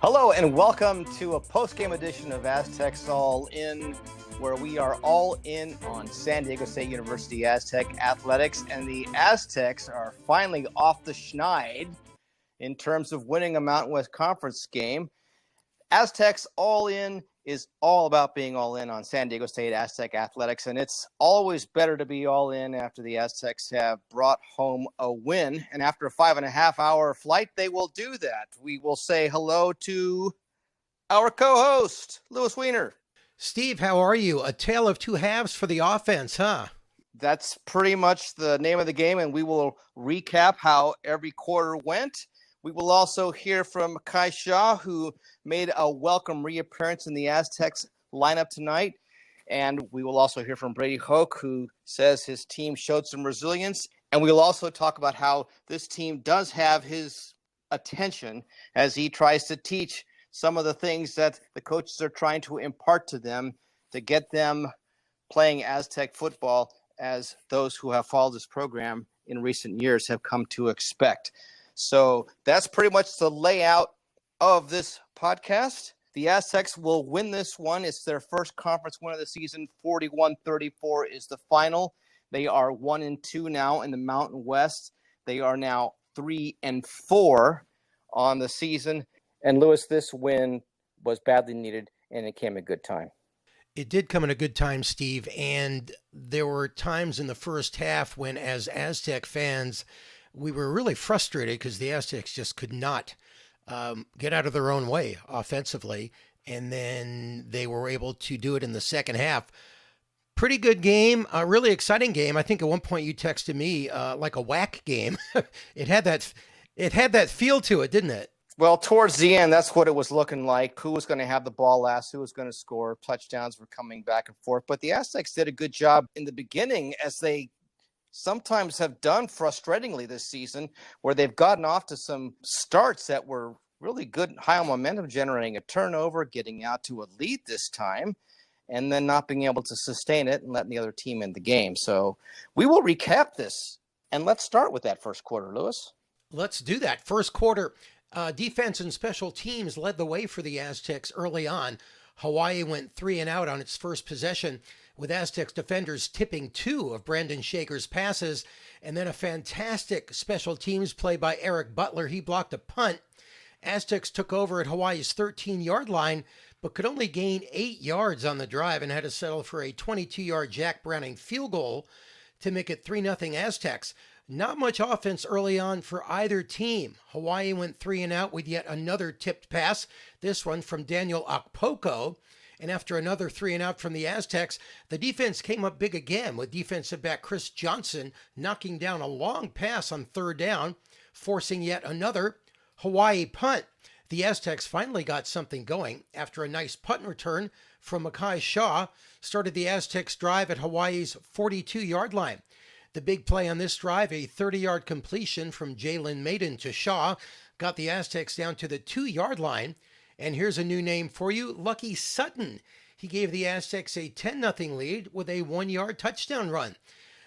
Hello and welcome to a post-game edition of Aztecs All In, where we are all in on San Diego State University Aztec athletics, and the Aztecs are finally off the schneid in terms of winning a Mountain West Conference game. Aztecs All In is all about being all in on San Diego State Aztec athletics, and it's always better to be all in after the Aztecs have brought home a win. And after a 5.5-hour flight, they will do that. We will say hello to our co-host, Lewis Weiner. Steve, how are you? A tale of two halves for the offense, huh? That's pretty much the name of the game, and we will recap how every quarter went. We will also hear from Mekhi Shaw, who made a welcome reappearance in the Aztecs lineup tonight. And we will also hear from Brady Hoke, who says his team showed some resilience. And we will also talk about how this team does have his attention as he tries to teach some of the things that the coaches are trying to impart to them to get them playing Aztec football as those who have followed this program in recent years have come to expect. So that's pretty much the layout of this podcast. The Aztecs will win this one. It's their first conference win of the season. 41-34 is the final. They are 1-2 now in the Mountain West. They are now 3-4 on the season. And Lewis, this win was badly needed, and it came at a good time. It did come at a good time, Steve. And there were times in the first half when, as Aztec fans, we were really frustrated because the Aztecs just could not get out of their own way offensively. And then they were able to do it in the second half. Pretty good game, a really exciting game. I think at one point you texted me like a whack game. It had that feel to it, didn't it? Well, towards the end, that's what it was looking like. Who was going to have the ball last? Who was going to score? Touchdowns were coming back and forth. But the Aztecs did a good job in the beginning, as they sometimes have done frustratingly this season, where they've gotten off to some starts that were really good, high on momentum, generating a turnover, getting out to a lead this time, and then not being able to sustain it and letting the other team in the game. So we will recap this, and let's start with that first quarter, Lewis. Let's do that. First quarter, defense and special teams led the way for the Aztecs early on. Hawaii went 3 and out on its first possession, with Aztecs defenders tipping 2 of Brandon Shaker's passes, and then a fantastic special teams play by Eric Butler. He blocked a punt. Aztecs took over at Hawaii's 13-yard line, but could only gain 8 yards on the drive and had to settle for a 22-yard Jack Browning field goal to make it 3-0 Aztecs. Not much offense early on for either team. Hawaii went 3 and out with yet another tipped pass, this one from Daniel Akpoko. And after another 3 and out from the Aztecs, the defense came up big again, with defensive back Chris Johnson knocking down a long pass on third down, forcing yet another Hawaii punt. The Aztecs finally got something going after a nice punt return from Mekhi Shaw started the Aztecs drive at Hawaii's 42-yard line. The big play on this drive, a 30-yard completion from Jalen Maiden to Shaw, got the Aztecs down to the 2-yard line. And here's a new name for you, Lucky Sutton. He gave the Aztecs a 10-0 lead with a 1-yard touchdown run.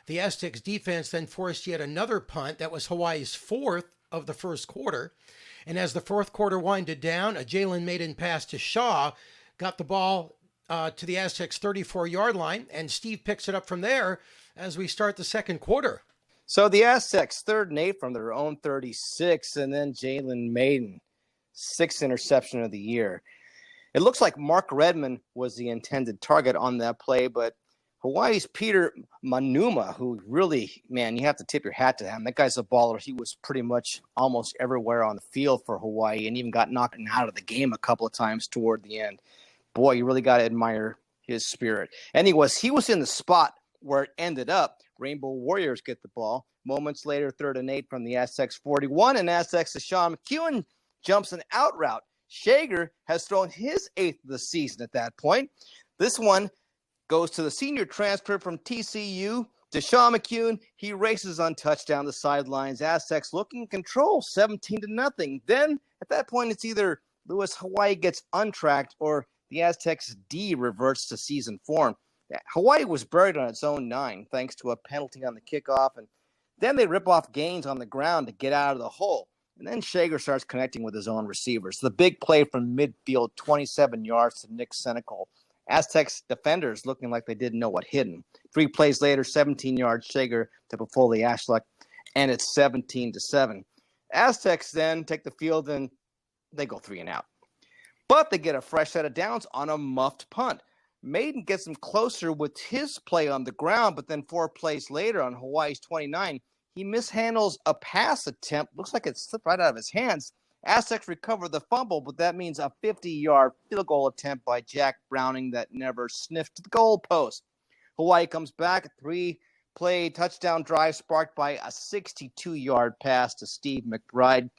The Aztecs defense then forced yet another punt that was Hawaii's 4th of the first quarter. And as the fourth quarter winded down, a Jalen Maiden pass to Shaw got the ball to the Aztecs' 34-yard line, and Steve picks it up from there as we start the second quarter. So the Aztecs 3rd and 8 from their own 36, and then Jalen Maiden, 6th interception of the year. It looks like Mark Redmond was the intended target on that play, but Hawaii's Peter Manuma, who really, man, you have to tip your hat to him. That guy's a baller. He was pretty much almost everywhere on the field for Hawaii and even got knocked out of the game a couple of times toward the end. Boy, you really got to admire his spirit. And he was in the spot where it ended up. Rainbow Warriors get the ball. Moments later, 3rd and 8 from the Aztecs 41, and Aztecs to Sean McEwen jumps an out route. Shager has thrown his 8th of the season at that point. This one goes to the senior transfer from TCU, Deshaun McEwen. He races on touchdown the sidelines. Aztecs looking in control, 17-0. Then at that point, it's either Lewis Hawaii gets untracked or the Aztecs D reverts to season form. Hawaii was buried on its own 9 thanks to a penalty on the kickoff, and then they rip off gains on the ground to get out of the hole. And then Shager starts connecting with his own receivers. The big play from midfield, 27 yards to Nick Senecal. Aztecs defenders looking like they didn't know what hit him. 3 plays later, 17 yards, Shager to Befoli Ashlock, and it's 17-7. Aztecs then take the field and they go 3 and out. But they get a fresh set of downs on a muffed punt. Maiden gets them closer with his play on the ground, but then 4 plays later on Hawaii's 29, he mishandles a pass attempt. Looks like it slipped right out of his hands. Aztecs recover the fumble, but that means a 50-yard field goal attempt by Jack Browning that never sniffed the goalpost. Hawaii comes back, a 3-play touchdown drive sparked by a 62-yard pass to Steve McBride.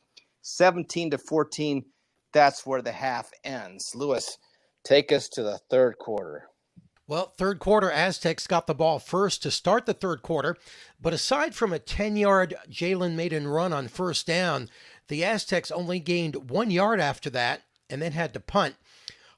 17-14, that's where the half ends. Lewis, take us to the third quarter. Well, third quarter, Aztecs got the ball first to start the third quarter, but aside from a 10-yard Jalen Maiden run on first down, the Aztecs only gained 1 yard after that and then had to punt.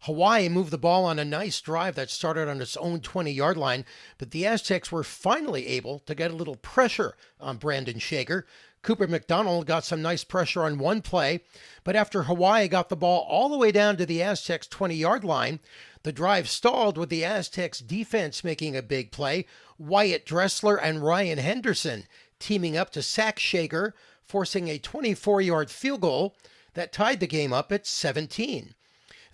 Hawaii moved the ball on a nice drive that started on its own 20-yard line, but the Aztecs were finally able to get a little pressure on Brandon Shager. Cooper McDonald got some nice pressure on one play, but after Hawaii got the ball all the way down to the Aztecs' 20-yard line, the drive stalled with the Aztecs defense making a big play. Wyatt Dressler and Ryan Henderson teaming up to sack Shager, forcing a 24-yard field goal that tied the game up at 17.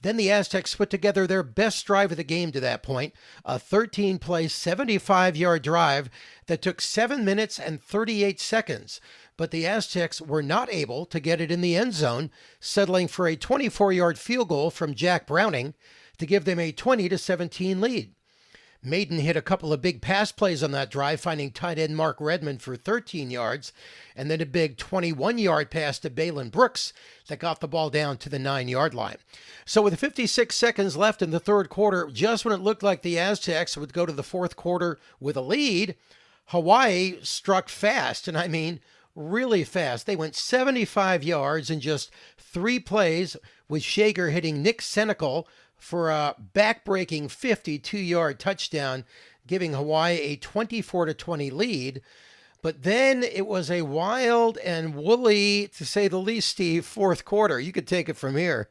Then the Aztecs put together their best drive of the game to that point, a 13-play, 75-yard drive that took 7 minutes and 38 seconds. But the Aztecs were not able to get it in the end zone, settling for a 24-yard field goal from Jack Browning to give them a 20-17 lead. Maiden hit a couple of big pass plays on that drive, finding tight end Mark Redmond for 13 yards, and then a big 21-yard pass to Balin Brooks that got the ball down to the 9-yard line. So with 56 seconds left in the third quarter, just when it looked like the Aztecs would go to the fourth quarter with a lead, Hawaii struck fast, and I mean really fast. They went 75 yards in just 3 plays, with Shager hitting Nick Senecal for a back-breaking 52-yard touchdown, giving Hawaii a 24-20 lead. But then it was a wild and woolly, to say the least, Steve, fourth quarter. You could take it from here.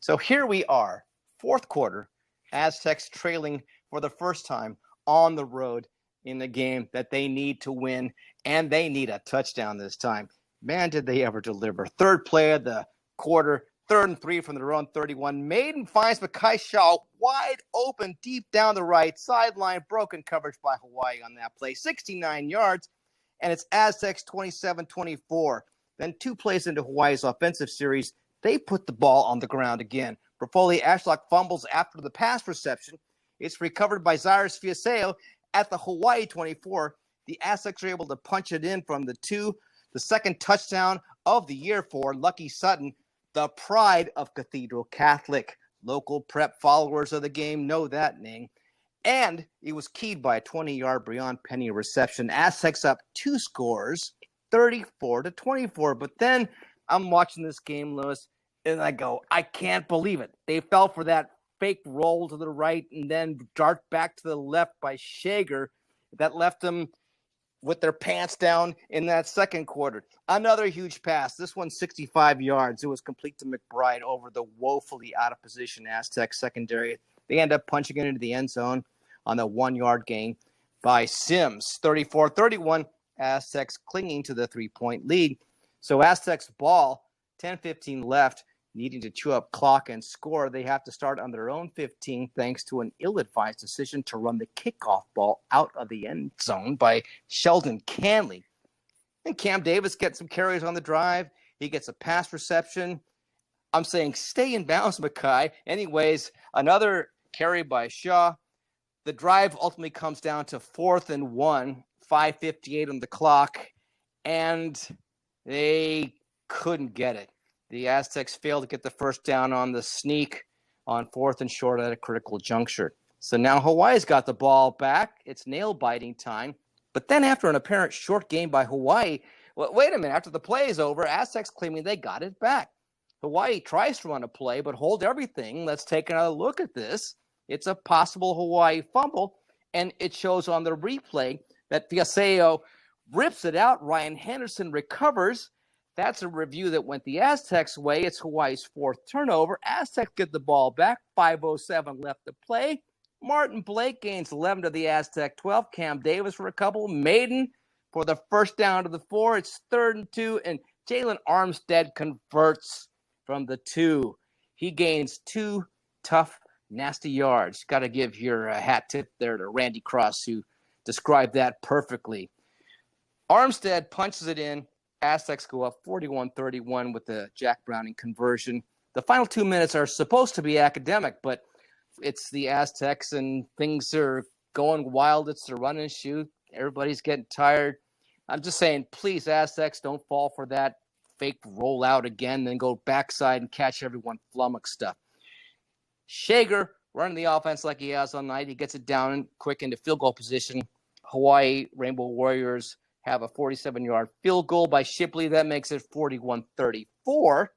So here we are, fourth quarter, Aztecs trailing for the first time on the road in the game that they need to win, and they need a touchdown this time. Man, did they ever deliver. Third play of the quarter, 3rd and 3 from their own 31. Maiden finds Mekhi Shaw wide open deep down the right sideline. Broken coverage by Hawaii on that play. 69 yards, and it's Aztecs 27-24. Then 2 plays into Hawaii's offensive series, they put the ball on the ground again. Befoli Ashlock fumbles after the pass reception. It's recovered by Zaires Fiaseo at the Hawaii 24. The Aztecs are able to punch it in from the 2. The second touchdown of the year for Lucky Sutton, the pride of Cathedral Catholic. Local prep followers of the game know that name. And it was keyed by a 20-yard Breon Penny reception. Aztecs up 2 scores, 34-24. But then I'm watching this game, Lewis, and I go, I can't believe it. They fell for that fake roll to the right and then dart back to the left by Shager. That left them with their pants down in that second quarter. Another huge pass. This one 65 yards. It was complete to McBride over the woefully out of position Aztec secondary. They end up punching it into the end zone on the 1-yard gain by Sims. 34-31, Aztecs clinging to the 3-point lead. So Aztecs ball, 10-15 left, needing to chew up clock and score. They have to start on their own 15 thanks to an ill-advised decision to run the kickoff ball out of the end zone by Sheldon Canley. And Cam Davis gets some carries on the drive. He gets a pass reception. I'm saying stay in bounds, Mekhi. Anyways, another carry by Shaw. The drive ultimately comes down to 4th and 1, 5:58 on the clock, and they couldn't get it. The Aztecs failed to get the first down on the sneak on 4th and short at a critical juncture. So now Hawaii's got the ball back. It's nail-biting time. But then after an apparent short game by Hawaii, well, wait a minute, after the play is over, Aztecs claiming they got it back. Hawaii tries to run a play, but hold everything. Let's take another look at this. It's a possible Hawaii fumble, and it shows on the replay that Fiaseo rips it out. Ryan Henderson recovers. That's a review that went the Aztecs' way. It's Hawaii's fourth turnover. Aztecs get the ball back. 5:07 left to play. Martin Blake gains 11 to the Aztec 12. Cam Davis for a couple. Maiden for the first down to the 4. It's 3rd and 2, and Jalen Armstead converts from the 2. He gains 2 tough, nasty yards. Got to give your hat tip there to Randy Cross, who described that perfectly. Armstead punches it in. Aztecs go up 41-31 with the Jack Browning conversion. The final 2 minutes are supposed to be academic, but it's the Aztecs and things are going wild. It's the run and shoot. Everybody's getting tired. I'm just saying, please, Aztecs, don't fall for that fake rollout again, then go backside and catch everyone flummox stuff. Shager running the offense like he has all night. He gets it down quick into field goal position. Hawaii Rainbow Warriors have a 47-yard field goal by Shipley. That makes it 41-34.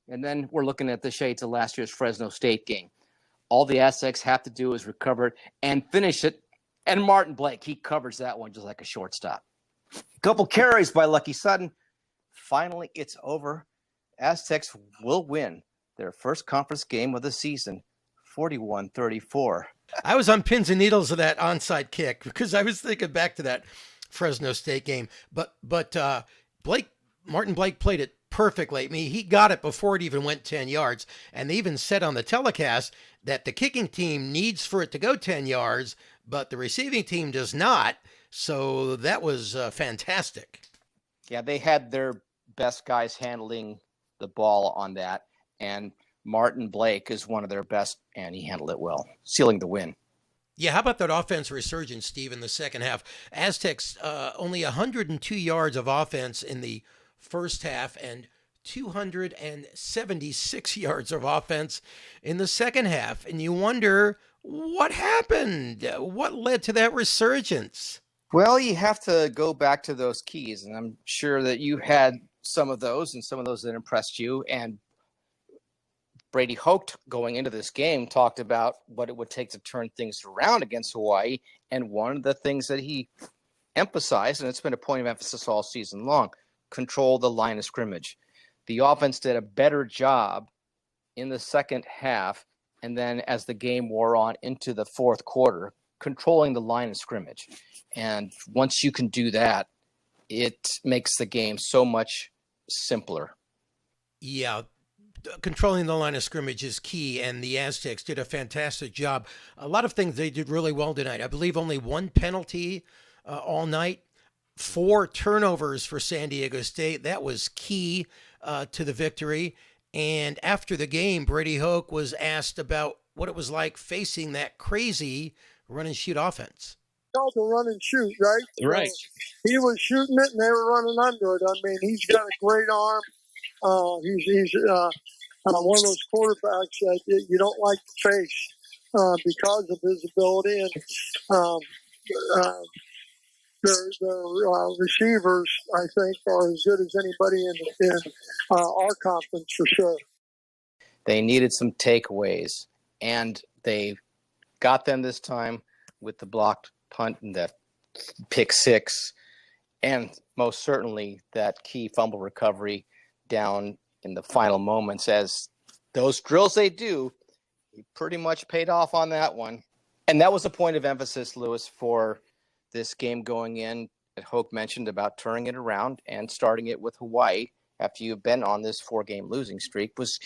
And then we're looking at the shades of last year's Fresno State game. All the Aztecs have to do is recover it and finish it. And Martin Blake, he covers that one just like a shortstop. Couple carries by Lucky Sutton. Finally, it's over. Aztecs will win their first conference game of the season, 41-34. I was on pins and needles of that onside kick because I was thinking back to that Fresno State game. But Martin Blake played it perfectly. I mean, he got it before it even went 10 yards. And they even said on the telecast that the kicking team needs for it to go 10 yards, but the receiving team does not. So that was fantastic. Yeah, they had their best guys handling the ball on that. And Martin Blake is one of their best, and he handled it well, sealing the win. Yeah, how about that offense resurgence, Steve, in the second half? Aztecs only 102 yards of offense in the first half and 276 yards of offense in the second half. And you wonder what happened? What led to that resurgence? Well, you have to go back to those keys, and I'm sure that you had some of those and some of those that impressed you. And Brady Hoke, going into this game, talked about what it would take to turn things around against Hawaii. And one of the things that he emphasized, and it's been a point of emphasis all season long, control the line of scrimmage. The offense did a better job in the second half, and then as the game wore on into the fourth quarter, controlling the line of scrimmage. And once you can do that, it makes the game so much simpler. Yeah, controlling the line of scrimmage is key, and the Aztecs did a fantastic job. A lot of things they did really well tonight. I believe only one penalty all night, 4 turnovers for San Diego State. That was key to the victory. And after the game, Brady Hoke was asked about what it was like facing that crazy run and shoot offense. Called the run and shoot, right? Right. So he was shooting it, and they were running under it. I mean, he's got a great arm. He's one of those quarterbacks that you don't like to face because of his ability. And their receivers, I think, are as good as anybody in our conference for sure. They needed some takeaways, and they got them this time with the blocked punt and that pick six, and most certainly that key fumble recovery down in the final moments. As those drills they do, he pretty much paid off on that one. And that was a point of emphasis, Lewis, for this game going in that Hoke mentioned about turning it around and starting it with Hawaii after you've been on this 4-game losing streak, was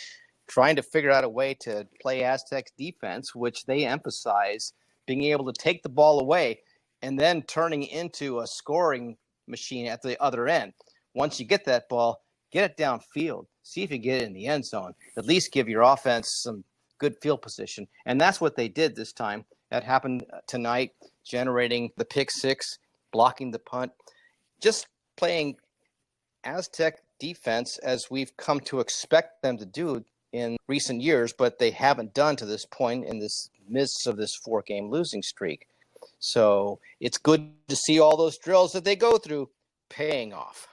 trying to figure out a way to play Aztecs defense, which they emphasize being able to take the ball away and then turning into a scoring machine at the other end. Once you get that ball, get it downfield, see if you get it in the end zone, at least give your offense some good field position. And that's what they did this time. That happened tonight, generating the pick six, blocking the punt, just playing Aztec defense as we've come to expect them to do in recent years, but they haven't done to this point in this midst of this 4-game losing streak. So it's good to see all those drills that they go through paying off.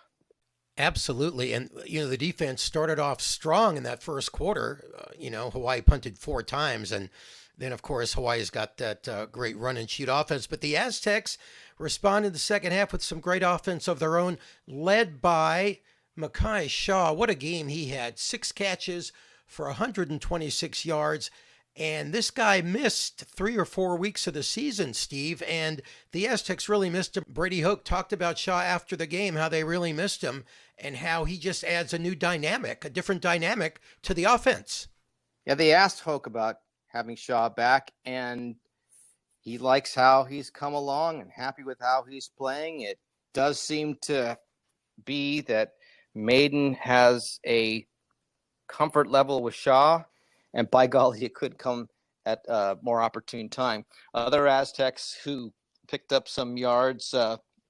Absolutely. And, the defense started off strong in that first quarter. Hawaii punted 4 times. And then, of course, Hawaii's got that great run and shoot offense. But the Aztecs responded in the second half with some great offense of their own, led by Mekhi Shaw, what a game he had. 6 catches for 126 yards. And this guy missed 3 or 4 weeks of the season, Steve, and the Aztecs really missed him. Brady Hoke talked about Shaw after the game, how they really missed him, and how he just adds a new dynamic, a different dynamic to the offense. Yeah, they asked Hoke about having Shaw back, and he likes how he's come along and happy with how he's playing. It does seem to be that Maiden has a comfort level with Shaw, and by golly, it could come at a more opportune time. Other Aztecs who picked up some yards,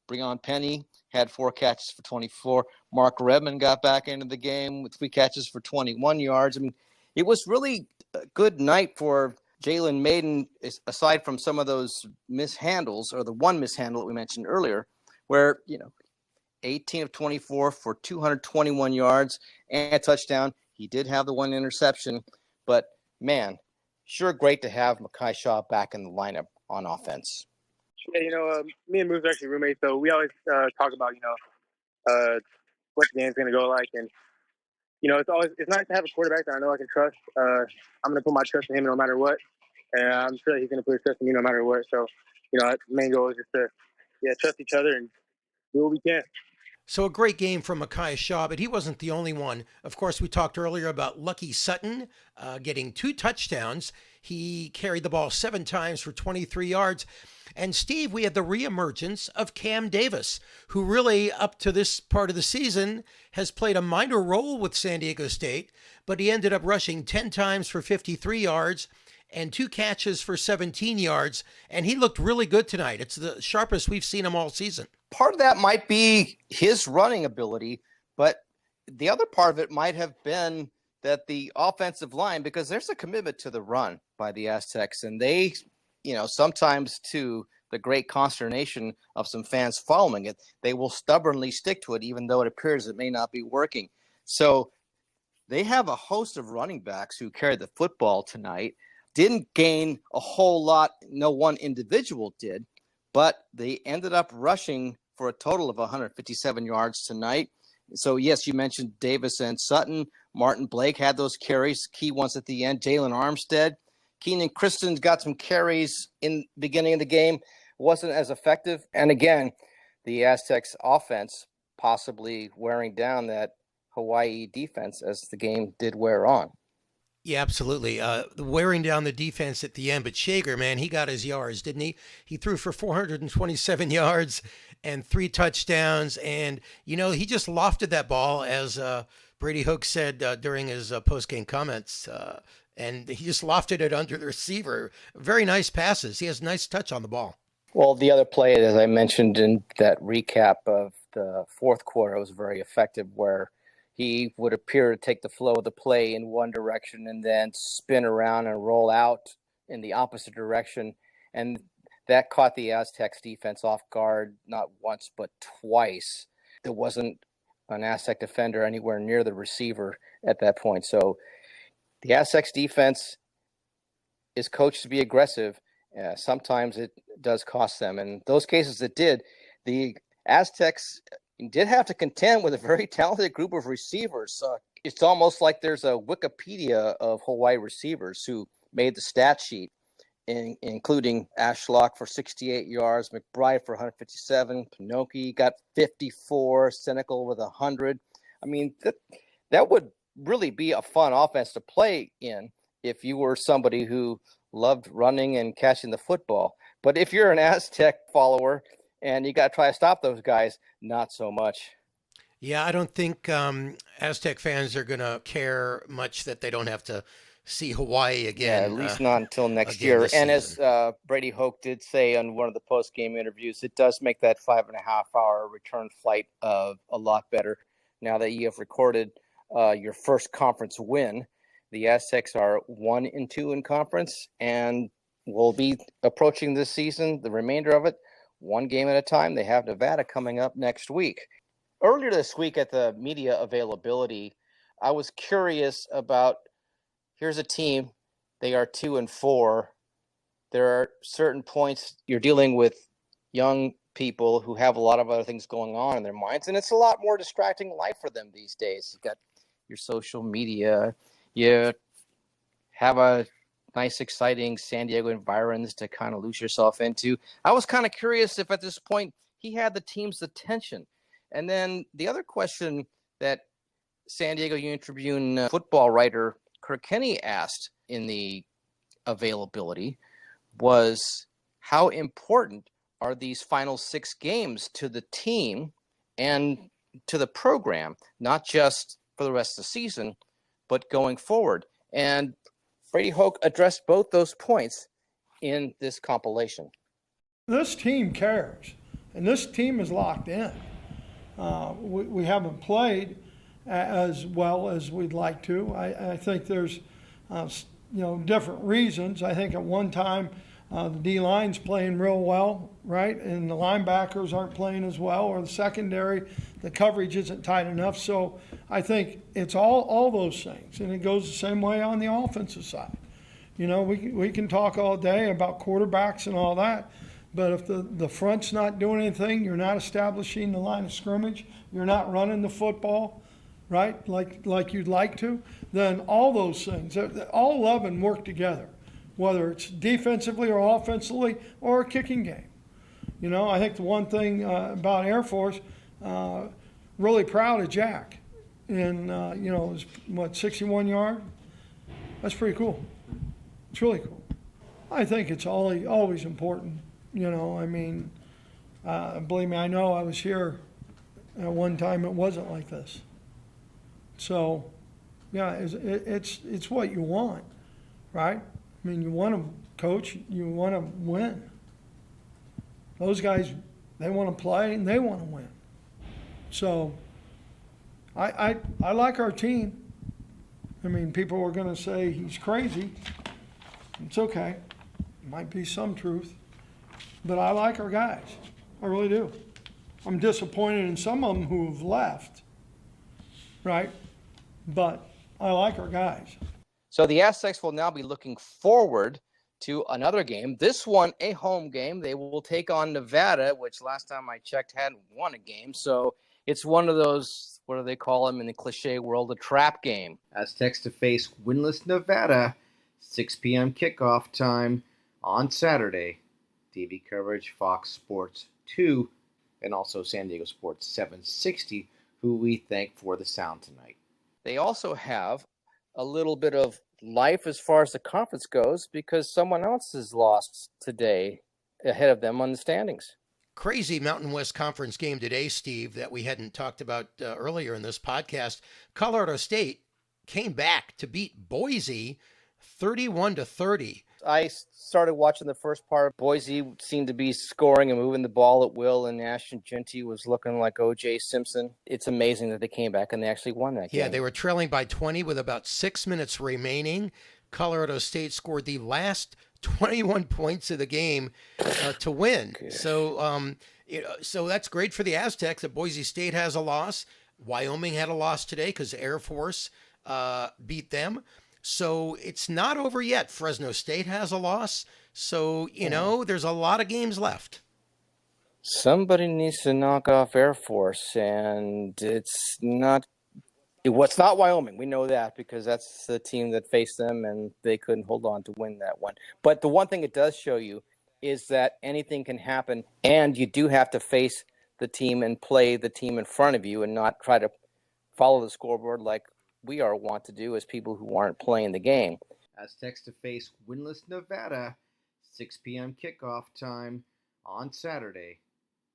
Breon Penny had 4 catches for 24. Mark Redmond got back into the game with 3 catches for 21 yards. I mean, it was really a good night for Jalen Maiden, aside from some of those mishandles, or the one mishandle that we mentioned earlier, where, 18 of 24 for 221 yards and a touchdown. He did have the one interception, but man, sure great to have Mekhi Shaw back in the lineup on offense. Yeah, me and Moose are actually roommates, so we always talk about, what the game's going to go like. And, it's nice to have a quarterback that I know I can trust. I'm going to put my trust in him no matter what. And I'm sure he's going to put his trust in me no matter what. So, the main goal is just to, trust each other and do what we can. So a great game from Mekhi Shaw, but he wasn't the only one. Of course, we talked earlier about Lucky Sutton getting 2 touchdowns. He carried the ball 7 times for 23 yards. And Steve, we had the reemergence of Cam Davis, who really, up to this part of the season, has played a minor role with San Diego State, but he ended up rushing 10 times for 53 yards and 2 catches for 17 yards. And he looked really good tonight. It's the sharpest we've seen him all season. Part of that might be his running ability, but the other part of it might have been that the offensive line, because there's a commitment to the run by the Aztecs, and they, sometimes to the great consternation of some fans following it, they will stubbornly stick to it, even though it appears it may not be working. So they have a host of running backs who carried the football tonight. Didn't gain a whole lot, no one individual did, but they ended up rushing for a total of 157 yards tonight. So, yes, you mentioned Davis and Sutton. Martin Blake had those carries, key ones at the end. Jalen Armstead. Keenan Christen's got some carries in the beginning of the game. Wasn't as effective. And again, the Aztecs offense possibly wearing down that Hawaii defense as the game did wear on. Yeah, absolutely. Wearing down the defense at the end, but Shager, man, he got his yards, didn't he? He threw for 427 yards and 3 touchdowns, and he just lofted that ball, as Brady Hoke said during his post-game comments, and he just lofted it under the receiver. Very nice passes. He has a nice touch on the ball. Well, the other play, as I mentioned in that recap of the fourth quarter, was very effective, where he would appear to take the flow of the play in one direction and then spin around and roll out in the opposite direction. And that caught the Aztecs defense off guard, not once, but twice. There wasn't an Aztec defender anywhere near the receiver at that point. So the Aztecs defense is coached to be aggressive. Sometimes it does cost them. And those cases it did. The Aztecs did have to contend with a very talented group of receivers. It's almost like there's a Wikipedia of Hawaii receivers who made the stat sheet, including Ashlock for 68 yards, McBride for 157, Pinoki got 54, Senecal with 100. I mean, that would really be a fun offense to play in if you were somebody who loved running and catching the football. But if you're an Aztec follower and you got to try to stop those guys, not so much. Yeah, I don't think Aztec fans are going to care much that they don't have to see Hawaii again. Yeah, at least not until next year. And as Brady Hoke did say on one of the post-game interviews, it does make that 5.5-hour return flight a lot better. Now that you have recorded your first conference win, the Aztecs are 1-2 in conference, and will be approaching this season, the remainder of it, one game at a time. They have Nevada coming up next week. Earlier this week at the media availability, I was curious about, here's a team, they are 2-4. There are certain points you're dealing with young people who have a lot of other things going on in their minds, and it's a lot more distracting life for them these days. You've got your social media, you have a nice, exciting San Diego environs to kind of lose yourself into. I was kind of curious if at this point he had the team's attention. And then the other question that San Diego Union Tribune football writer Kirk Kenney asked in the availability was, how important are these final 6 games to the team and to the program, not just for the rest of the season, but going forward? And Brady Hoke addressed both those points in this compilation. This team cares, and this team is locked in. We haven't played as well as we'd like to. I think there's different reasons. I think at one time the D-line's playing real well, right? And the linebackers aren't playing as well, or the secondary, the coverage isn't tight enough. So I think it's all those things. And it goes the same way on the offensive side. We can talk all day about quarterbacks and all that, but if the front's not doing anything, you're not establishing the line of scrimmage, you're not running the football, right, like you'd like to, then all those things, all 11 work together, whether it's defensively or offensively or a kicking game. I think the one thing about Air Force, really proud of Jack. And, it was, 61 yard? That's pretty cool. It's really cool. I think it's always important. Believe me, I know I was here at one time. It wasn't like this. So, yeah, it's what you want, right? You want to coach, you want to win. Those guys, they want to play and they want to win. So, I like our team. People are going to say he's crazy. It's okay. Might be some truth. But I like our guys. I really do. I'm disappointed in some of them who have left, right? But I like our guys. So the Aztecs will now be looking forward to another game. This one, a home game. They will take on Nevada, which last time I checked hadn't won a game. So it's one of those, what do they call them in the cliche world, a trap game. Aztecs to face winless Nevada, 6 p.m. kickoff time on Saturday. TV coverage, Fox Sports 2, and also San Diego Sports 760, who we thank for the sound tonight. They also have a little bit of life as far as the conference goes because someone else has lost today ahead of them on the standings. Crazy Mountain West Conference game today, Steve, that we hadn't talked about earlier in this podcast. Colorado State came back to beat Boise 31-30. I started watching the first part. Boise seemed to be scoring and moving the ball at will, and Ashton Genty was looking like O.J. Simpson. It's amazing that they came back and they actually won that game. Yeah, they were trailing by 20 with about 6 minutes remaining. Colorado State scored the last 21 points of the game to win. So, so that's great for the Aztecs that Boise State has a loss. Wyoming had a loss today because Air Force beat them. So it's not over yet. Fresno State has a loss. So, there's a lot of games left. Somebody needs to knock off Air Force, and it's not Wyoming. We know that because that's the team that faced them, and they couldn't hold on to win that one. But the one thing it does show you is that anything can happen, and you do have to face the team and play the team in front of you and not try to follow the scoreboard like we are wont to do as people who aren't playing the game. Aztecs to face winless Nevada, 6 p.m. kickoff time on Saturday.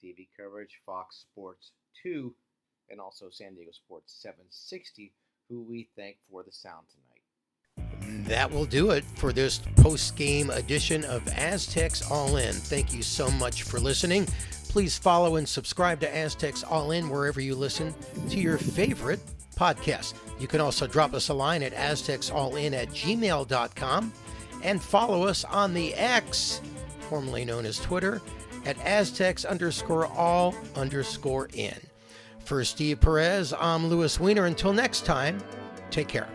TV coverage, Fox Sports 2, and also San Diego Sports 760, who we thank for the sound tonight. That will do it for this post-game edition of Aztecs All In. Thank you so much for listening. Please follow and subscribe to Aztecs All In wherever you listen to your favorite podcast. You can also drop us a line at aztecsallin@gmail.com and follow us on the X, formerly known as Twitter, at Aztecs_all_in. For Steve Perez, I'm Louis Weiner. Until next time, take care.